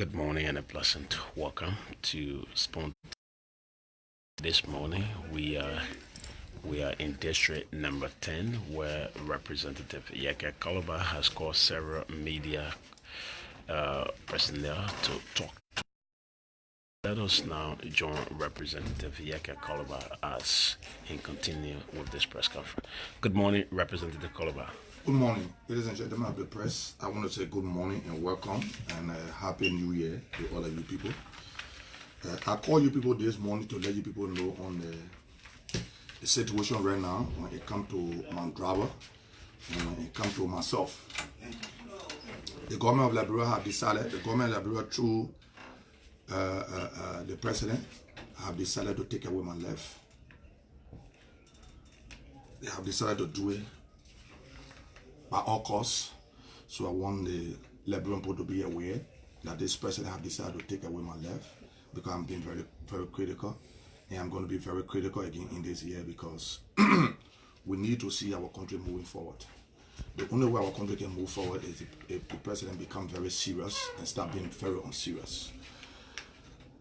Good morning and a pleasant welcome to Spoon. This morning we are in district number 10 where Representative Yekeh Korlubah has called several media personnel to talk. Let us now join Representative Yekeh Korlubah as he continue with this press conference. Good morning, Representative Korlubah. Good morning, ladies and gentlemen of the press. I want to say good morning and welcome and happy new year to all of you people. I call you people this morning to let you people know on the situation right now when it comes to Mandrawa and when it comes to myself. The government of Liberia have decided, the government of Liberia through the president have decided to take away my life. They have decided to do it by all costs. So I want the Liberian people to be aware that this president have decided to take away my life because I'm being very, very critical. And I'm going to be very critical again in this year because we need to see our country moving forward. The only way our country can move forward is if the president becomes very serious and start being very unserious.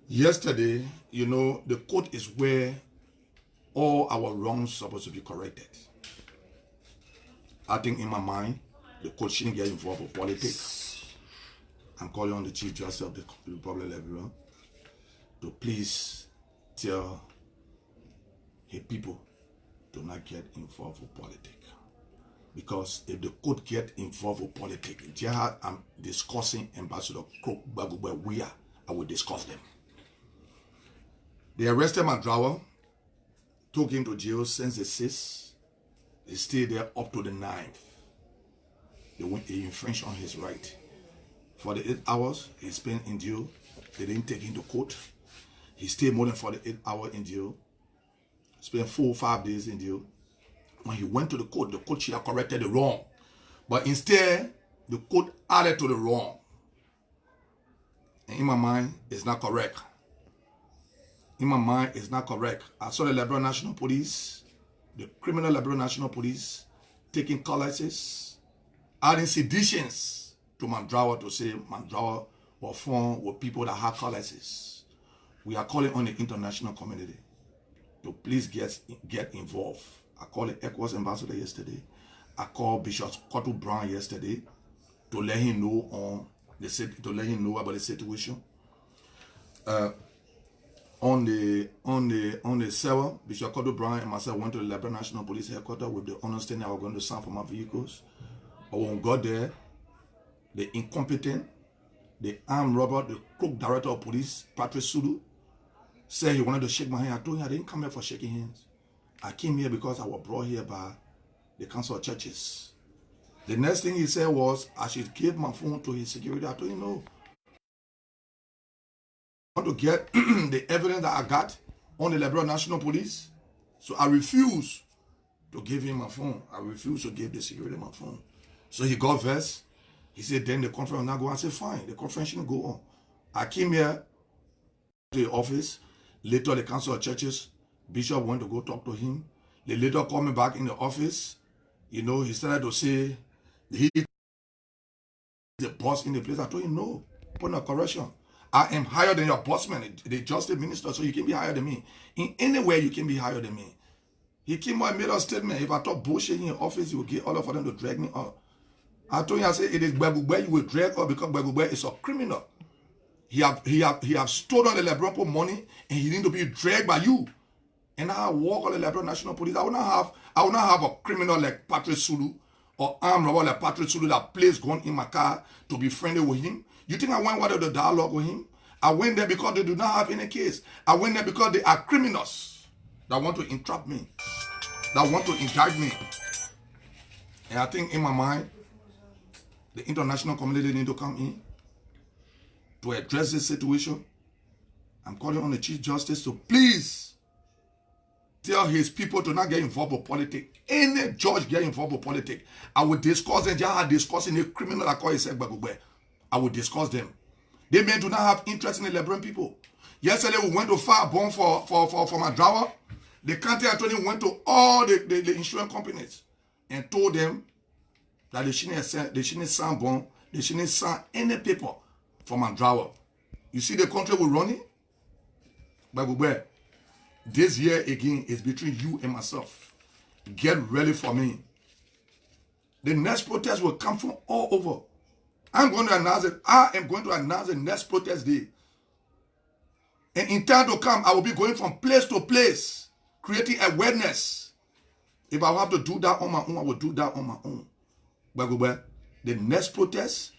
Yesterday, you know, the court is where all our wrongs are supposed to be corrected. I think in my mind, the court shouldn't get involved with politics. I'm calling on the Chief Justice of the Republic of Liberia to please tell his people to not get involved with politics. Because if the court get involved with politics, I'm discussing Ambassador Weah, I will discuss them. They arrested Mandrawa, took him to jail since the 6th. He stayed there up to the 9th. They infringed on his right. For the 8 hours he spent in jail, they didn't take him to court. He stayed more than 48 hours in jail. Spent 4 or 5 days in jail. When he went to the court should have corrected the wrong. But instead, the court added to the wrong. And in my mind, it's not correct. In my mind, it's not correct. I saw the Liberian National Police, the criminal Liberian National Police, taking cutlasses, adding seditions to Mandrawa to say Mandrawa was formed with people that have cutlasses. We are calling on the international community to please get involved. I called the ECOWAS ambassador yesterday. I called Bishop Cottle Brown yesterday to let him know about the situation. On the 7th, Bishop Cottle Brown and myself went to the Liberia National Police headquarters with the understanding I was going to sign for my vehicles. But when we got there, the incompetent, the armed robber, the crook director of police, Patrick Sulu, said he wanted to shake my hand. I told him I didn't come here for shaking hands. I came here because I was brought here by the Council of Churches. The next thing he said was I should give my phone to his security. I told him no. I want to get the evidence that I got on the Liberia National Police. So I refuse to give him my phone. I refuse to give the security my phone. So he got vexed. He said, then the conference will not go on. I said, fine, the conference shouldn't go on. I came here to the office. Later, the Council of Churches, Bishop went to go talk to him. They later called me back in the office. You know, he started to say, he is the boss in the place. I told him, no, put a correction. I am higher than your bossman, the justice minister, so you can be higher than me. In any way, you can be higher than me. He came out and made a statement. If I talk bullshit in your office, you will get all of them to drag me up. I told him, I said, it is Gbagugbe you will drag up because Gbagugbe is a criminal. He have stolen the Liberian money and he need to be dragged by you. And I work on the Liberian National Police. I will not have a criminal like Patrick Sulu or armed robber like Patrick Sulu that placed gun in my car to be friendly with him. You think I went with the dialogue with him? I went there because they do not have any case. I went there because they are criminals that want to entrap me, that want to indict me. And I think in my mind, the international community need to come in to address this situation. I'm calling on the Chief Justice to please tell his people to not get involved with politics. Any judge get involved with politics, I will discuss them. They are discussing a criminal that call himself Gbagugbe. I will discuss them. They may do not have interest in the Liberian people. Yesterday we went to file a bond for Mandrawa. The county attorney went to all the insurance companies and told them that they shouldn't sign bond, they shouldn't sign any paper for Mandrawa. You see the country we're running? But this year again is between you and myself. Get ready for me. The next protest will come from all over. I'm going to announce it. I am going to announce the next protest day. And in time to come, I will be going from place to place, creating awareness. If I have to do that on my own, I will do that on my own. But the next protest,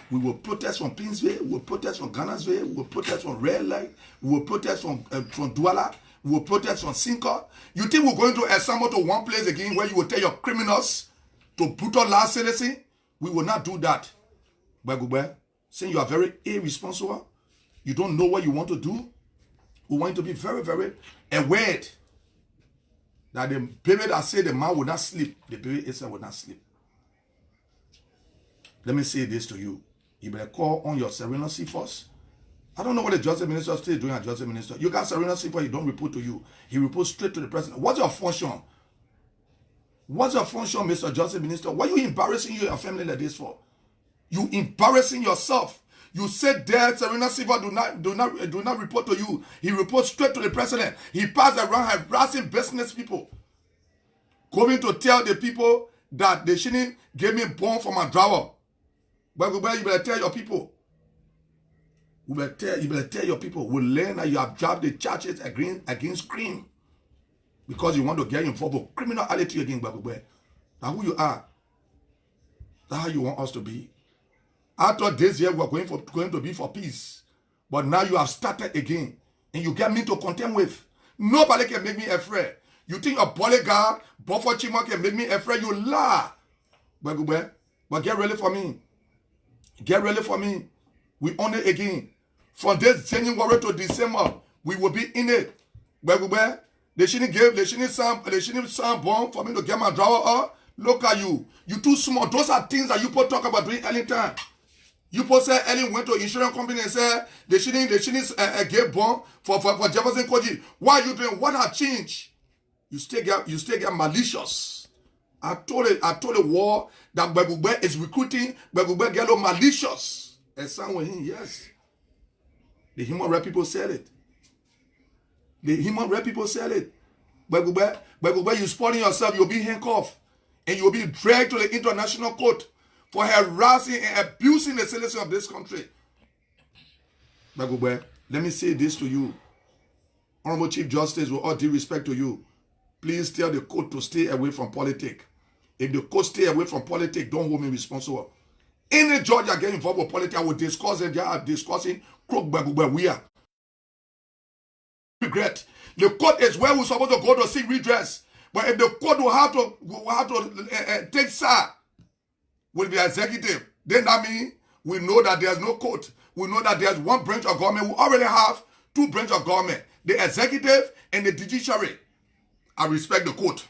we will protest from Pinsville, we will protest from Ghana'sville, we will protest from Red Light, we will protest from Douala, we will protest from Sinka. You think we're going to assemble to one place again where you will tell your criminals to brutalize citizens? We will not do that. But saying you are very irresponsible, you don't know what you want to do, we want you to be very, very aware that the baby that said the man will not sleep, the baby itself will not sleep. Let me say this to you. You better call on your serenity force. I don't know what the justice minister is still doing at justice minister. You got serenity force, he don't report to you. He reports straight to the president. What's your function? What's your function, Mr. Justice Minister? What are you embarrassing you and your family like this for? You embarrassing yourself. You said that Serena Silva do not report to you. He reports straight to the president. He passed around harassing business people. Going to tell the people that they shouldn't give me bomb from my drawer. But you better tell your people. You better tell your people. We learn that you have dropped the charges against crime. Because you want to get involved with criminality again, That's who you are. That's how you want us to be. I thought this year we were going to be for peace. But now you have started again. And you get me to contend with. Nobody can make me afraid. You think a bodyguard, Buffer Chima can make me afraid? You lie. But get ready for me. Get ready for me. We on it again. From this January to December, we will be in it. They shouldn't sound bomb for me to get my drawer up. Look at you. You too small. Those are things that you put talk about doing any time. You put say Ellen went to insurance company and said they shouldn't get bomb for Jefferson Koji. Why are you doing? What has changed? You still get malicious. I told the war that Begube is recruiting Begube get malicious. And someone yes. The human right people said it. The human right people said it. Begube, you spoiling yourself, you'll be handcuffed. And you'll be dragged to the international court for harassing and abusing the citizens of this country. Begube, let me say this to you. Honorable Chief Justice, with all due respect to you, please tell the court to stay away from politics. If the court stay away from politics, don't hold me responsible. Any judge that get involved with politics, I will discuss it. They are discussing crook Begube Weah. Regret. The court is where we're supposed to go to seek redress. But if the court will have to take side with the executive, then that means we know that there's no court. We know that there's one branch of government. We already have two branches of government, the executive and the judiciary. I respect the court.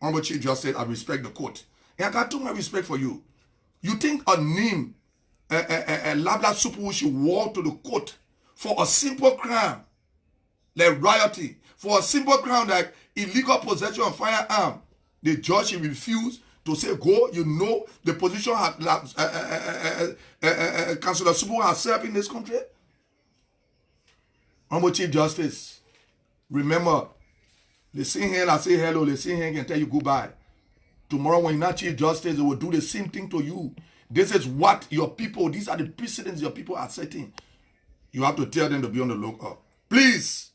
Honorable Chief Justice, I respect the court. And I got too much respect for you. You think a name, a Labla Supu should walk to the court for a simple crime, like rioting, for a simple crime like illegal possession of firearm? The judge should refuse to say, go, you know the position Councillor Supu has served in this country? Honorable Chief Justice, remember, they see him and say hello, they see him and tell you goodbye. Tomorrow when you're not Chief Justice, they will do the same thing to you. This is what your people, these are the precedents your people are setting. You have to tell them to be on the lookout. Please,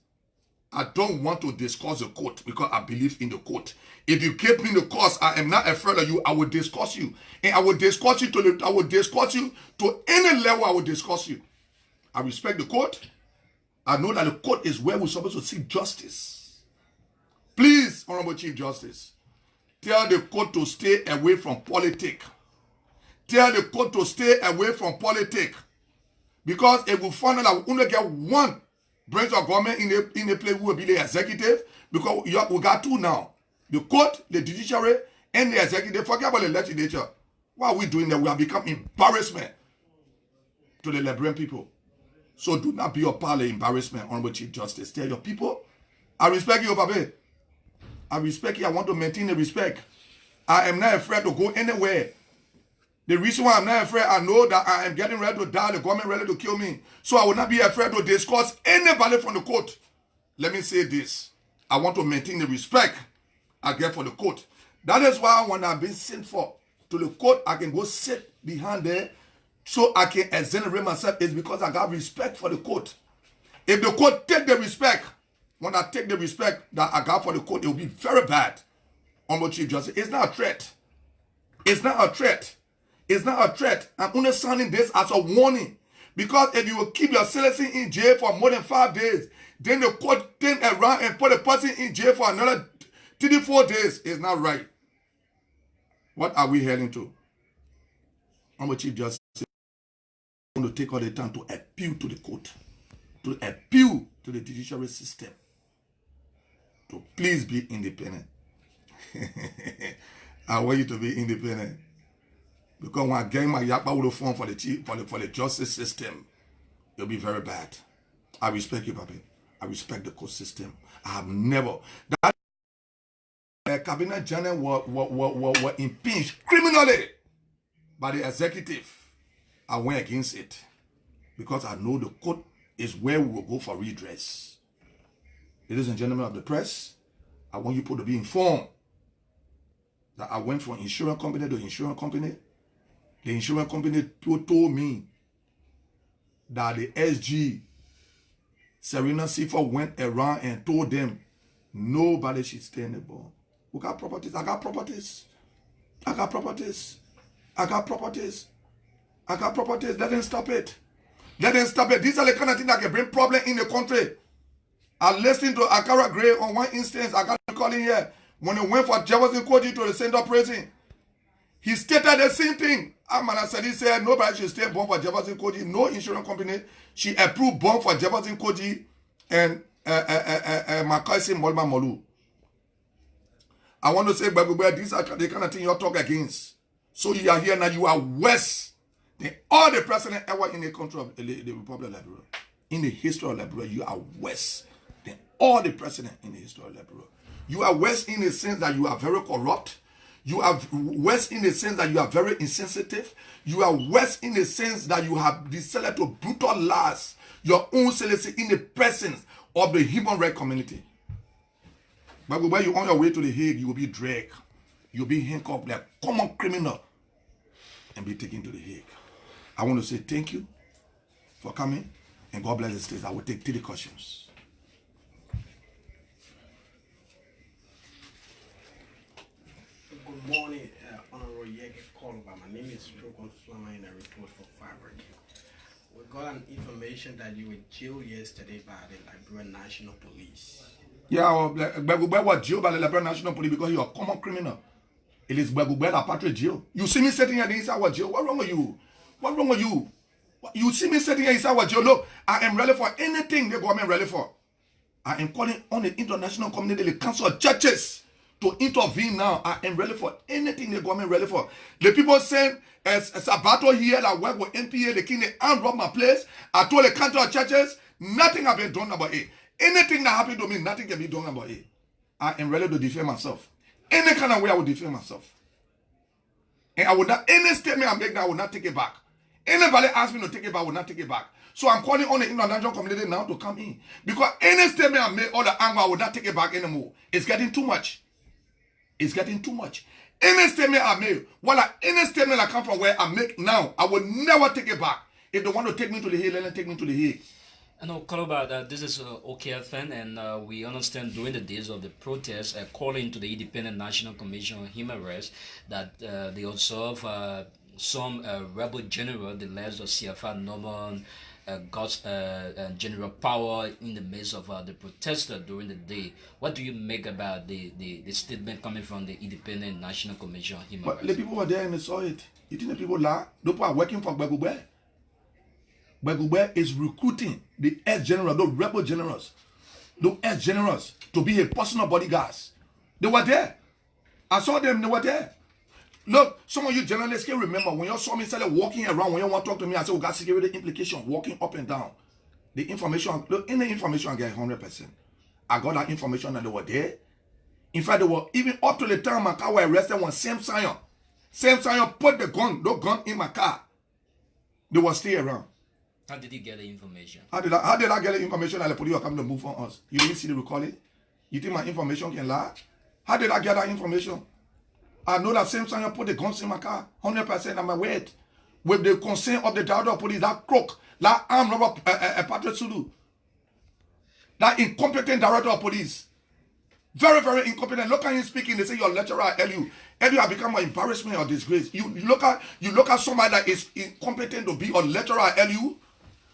I don't want to discuss the court because I believe in the court. If you keep me in the course, I am not afraid of you. I will discuss you. And I will discuss you to any level I will discuss you. I respect the court. I know that the court is where we're supposed to seek justice. Please, Honorable Chief Justice, tell the court to stay away from politics. Tell the court to stay away from politics. Because if we find out that we only get one branch of government in a place, we will be the executive. Because we got two now. The court, the judiciary, and the executive. Forget about the legislature. What are we doing there? We have become embarrassment to the Liberian people. So do not be a part of embarrassment, Honorable Chief Justice. Tell your people, I respect you, Papa. I respect you. I want to maintain the respect. I am not afraid to go anywhere. The reason why I'm not afraid, I know that I am getting ready to die, the government ready to kill me. So I will not be afraid to discuss anybody from the court. Let me say this. I want to maintain the respect I get for the court. That is why when I've been sent for to the court, I can go sit behind there so I can exonerate myself. It's because I got respect for the court. If the court take the respect, when I take the respect that I got for the court, it will be very bad. Honorable Chief Justice, it's not a threat. It's not a threat. It's not a threat. I'm only sounding this as a warning. Because if you will keep your citizen in jail for more than 5 days, then the court turn around and put a person in jail for another 3-4 days. It's not right. What are we heading to? Honorable Chief Justice, I want to take all the time to appeal to the court, to appeal to the judiciary system, to please be independent. I want you to be independent. Because when I get my yakpa with the phone for the justice system, it'll be very bad. I respect you, Papi. I respect the court system. I have never. That cabinet general were impeached criminally by the executive. I went against it because I know the court is where we will go for redress. Ladies and gentlemen of the press, I want you people to be informed that I went from insurance company to insurance company. The insurance company told me that the SG, Serena Seaford, went around and told them nobody should stay in the ball. We got properties. I got properties. I got properties. I got properties. I got properties. Let them stop it. Let them stop it. These are the kind of things that can bring problem in the country. I listened to Akara Gray on one instance. I got to call in here. When he went for Jefferson Koji to the Central Prison, he stated the same thing. Amana said, he said, nobody should stay bond for Jefferson Koji. No insurance company. She approved bond for Jefferson Koji and Makaisi Molma Molu. I want to say, but these are the kind of thing you're talking against. So you are here now, you are worse than all the president ever in the country of the Republic of Liberia. In the history of Liberia, you are worse than all the president in the history of Liberia. You are worse in the sense that you are very corrupt. You are worse in the sense that you are very insensitive. You are worse in the sense that you have decided to brutalize your own citizen in the presence of the human rights community. But when you're on your way to the Hague, you will be dragged. You'll be handcuffed like a common criminal and be taken to the Hague. I want to say thank you for coming and God bless the states. I will take 3 questions. Good morning, Honorable Yekeh Korlubah. My name is Jokon Flama and I report for Fabric. We got an information that you were jailed yesterday by the Liberian National Police. Yeah, Begube was jailed by the Liberian National Police because you're a common criminal. It is Begube that patriot jail. You see me sitting here inside our jail. What's wrong with you? What's wrong with you? You see me sitting here inside our jail. Look, I am ready for anything the government ready for. I am calling on the international community, the Council of Churches, to intervene now. I am ready for anything the government ready for. The people saying, as a battle here that work with NPA, the king, they robbed my place. I told the Council of Churches, nothing has been done about it. Anything that happened to me, nothing can be done about it. I am ready to defend myself. Any kind of way I will defend myself. And I will not, any statement I make that I will not take it back. Anybody ask me to take it back, I will not take it back. So I'm calling on the international community now to come in. Because any statement I make, all the anger, I will not take it back anymore. It's getting too much. It's getting too much. Any statement I make, any statement I come from where I make now, I will never take it back. If they want to take me to the Hague, let them take me to the Hague. I know, Korlubah, this is OKFN, and we understand during the days of the protest, calling to the Independent National Commission on Human Rights that they observe some rebel general, the last of CFR Norman, got general power in the midst of the protester during the day. What do you make about the statement coming from the Independent National Commission on Human Rights? But the people were there and they saw it. You think the people lie? Those people are working for Begube. Begube is recruiting the ex-general, those rebel generals, those ex-generals to be a personal bodyguards. They were there. I saw them, they were there. Look, some of you journalists can remember when you saw me started walking around, when you want to talk to me, I said, we got security implication, walking up and down. The information, look, any information I get 100%. I got that information that they were there. In fact, they were even up to the time my car were arrested on same Sion. Same time you put the gun in my car. They were still around. How did he get the information? How did I get the information that the police were coming to move on us? You didn't see the recording? You think my information can lie? How did I get that information? I know that same time you put the guns in my car, 100% I'm aware. With the consent of the director of police, that crook, that armed robber, Patrick Sulu, that incompetent director of police. Very, very incompetent. Look at him speaking. They say you're a lecturer at LU. LU have become an embarrassment or disgrace. You look at somebody that is incompetent to be a lecturer at LU.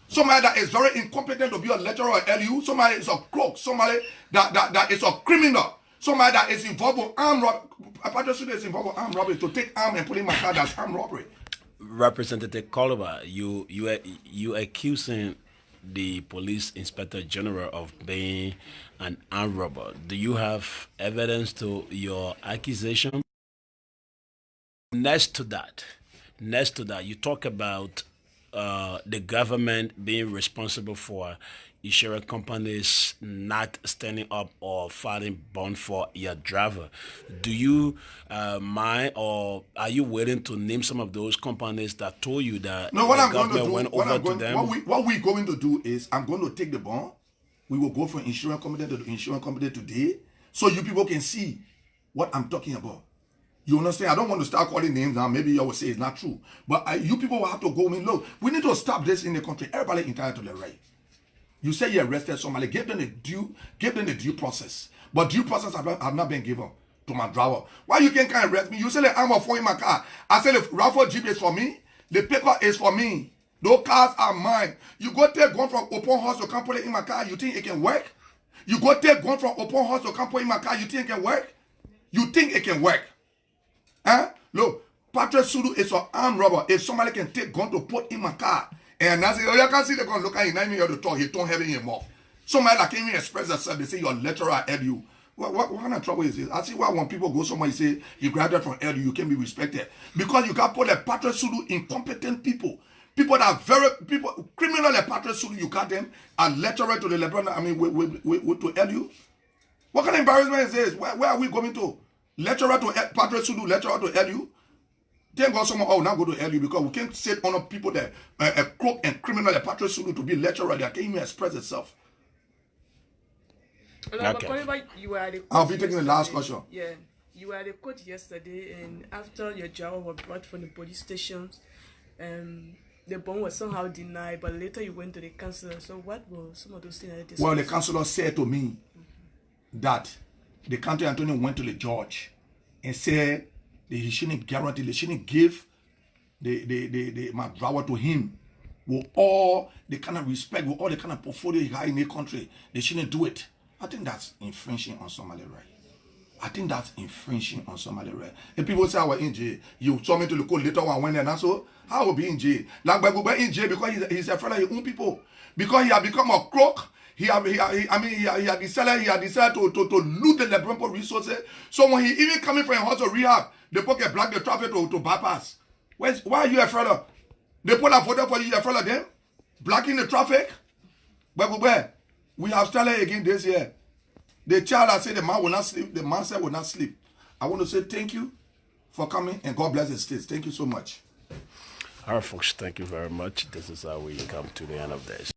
Somebody that is very incompetent to be a lecturer at LU. Somebody is a crook. Somebody that is a criminal. Somebody that is involved with armed robbery. Patrick Sulu is involved with armed robbery. To take arm and put in my car, that's armed robbery. Representative Korlubah, you accusing the police inspector general of being an armed robber. Do you have evidence to your accusation? Next to that, you talk about the government being responsible for insurance companies not standing up or fighting bond for your driver. Do you mind, or are you willing to name some of those companies that told you that no, what the I'm going to government do, went over to them? What we're going to do is I'm going to take the bond. We will go from insurance company to insurance company today, so you people can see what I'm talking about. You understand? I don't want to start calling names now. Maybe you will say it's not true. But you people will have to go in. Look, we need to stop this in the country. Everybody entitled to the right. You say you arrested somebody, give them the due process. But due process have not been given to my driver. Why you can't arrest me? You say the armor for in my car. I say the raffle Jeep is for me. The paper is for me. Those cars are mine. You go take gun from open house to come put it in my car. You think it can work? You go take gun from open house to come put it in my car. You think it can work? You think it can work? Huh? Look, Patrick Sulu is an armed robber. If somebody can take gun to put in my car, and I say, oh, you can see the gun, look at him, 9 minutes to talk, he don't have it in his mouth. Somebody that can't even express themselves, they say you're a lecturer at LU. What kind of trouble is this? I see why when people go somewhere, you say you graduated from LU, you can be respected. Because you can put like Patrick Sulu, incompetent people. People that are criminal like Patrick Sulu, you got them, a lecturer to the Lebanon, to LU. What kind of embarrassment is this? Where are we going to? Lecturer to Patrick Sulu, lecturer to LU? Thank God someone, now go to LU because we can't sit on people that a crook and criminal like Patrick Sulu to be lecturer that can't even express itself. Okay. I'll be taking the last question. Yeah. You were at the court yesterday, and after your driver was brought from the police stations, the bond was somehow denied, but later you went to the councillor. So what were some of those things that discussed? Well, the councillor said to me that the county attorney went to the judge and said that he shouldn't guarantee, they shouldn't give my driver to him with all the kind of respect, with all the kind of portfolio he had in the country. They shouldn't do it. I think that's infringing on somebody's right. I think that's infringing on somebody's right. If people say I was in jail, you told me to look later on when and so I will be in jail. Like but we're in jail because he's a friend of his own people. Because he had become a crook. He had decided to loot the Lebanon resources. So when he even coming from a house of rehab, they put a block the traffic to bypass. Why are you afraid of? They put a photo for you, afraid of them? Blocking the traffic? But we have started again this year. The child that said the man will not sleep, the man said will not sleep. I want to say thank you for coming and God bless the states. Thank you so much. All right, folks, thank you very much. This is how we come to the end of this.